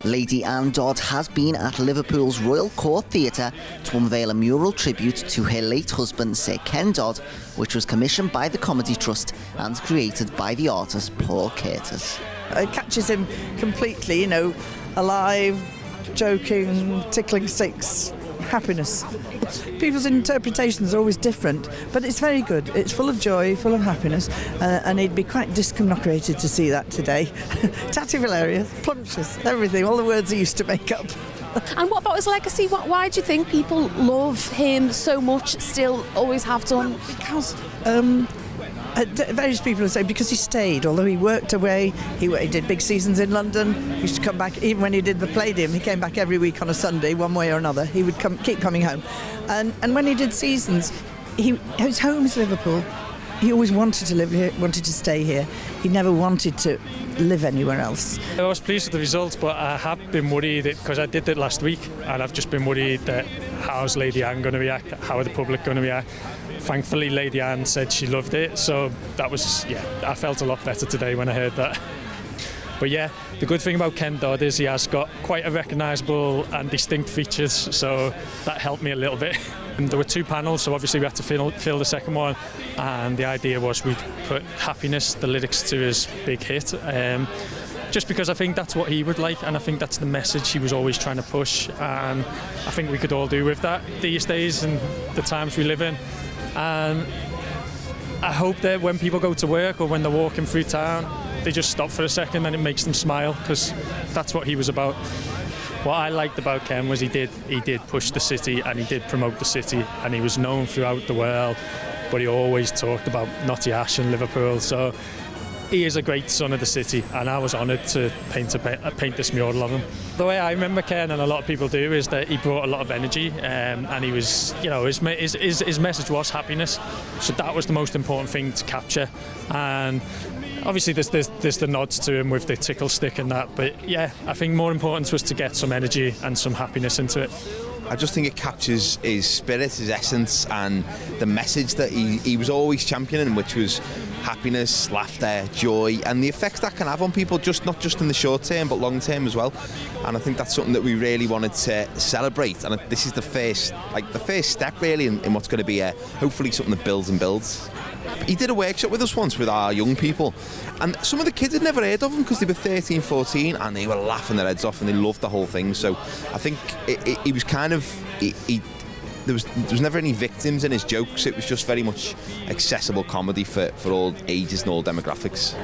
Lady Anne Dodd has been at Liverpool's Royal Court Theatre to unveil a mural tribute to her late husband Sir Ken Dodd, which was commissioned by the Comedy Trust and created by the artist Paul Curtis. It catches him completely, alive, joking, tickling sticks, happiness. People's interpretations are always different, but it's very good. It's full of joy, full of happiness, and he'd be quite discombobulated to see that today. Tatty hilarious, plumptious, everything, all the words he used to make up. And what about his legacy? Why do you think people love him so much, still always have done? Because various people say because he stayed, although he worked away, he did big seasons in London, he used to come back, even when he did the Palladium, he came back every week on a Sunday, one way or another, he would keep coming home. And when he did seasons, his home is Liverpool. He always wanted to live here, wanted to stay here. He never wanted to live anywhere else. I was pleased with the results, but I have been worried because I did it last week, and I've just been worried that how's Lady Anne going to react, how are the public going to react. Thankfully, Lady Anne said she loved it, so that was, I felt a lot better today when I heard that. But yeah, the good thing about Ken Dodd is he has got quite a recognisable and distinct features, so that helped me a little bit. And there were two panels, so obviously we had to fill the second one, and the idea was we'd put Happiness, the lyrics to his big hit, just because I think that's what he would like, and I think that's the message he was always trying to push, and I think we could all do with that these days and the times we live in. And I hope that when people go to work or when they're walking through town, they just stop for a second and it makes them smile, because that's what he was about. What I liked about Ken was he did push the city, and he did promote the city, and he was known throughout the world, but he always talked about Notty Ash and Liverpool. So he is a great son of the city, and I was honoured to paint this mural of him. The way I remember Ken, and a lot of people do, is that he brought a lot of energy, and he was, his message was happiness. So that was the most important thing to capture. And obviously there's the nods to him with the tickle stick and that, but yeah, I think more important was to get some energy and some happiness into it. I just think it captures his spirit, his essence, and the message that he was always championing, which was happiness, laughter, joy, and the effects that can have on people, not just in the short term, but long term as well. And I think that's something that we really wanted to celebrate. And this is the first step really in what's going to be hopefully something that builds and builds. He did a workshop with us once with our young people, and some of the kids had never heard of him because they were 13, 14, and they were laughing their heads off, and they loved the whole thing. So I think he was kind of there was never any victims in his jokes. It was just very much accessible comedy for all ages and all demographics.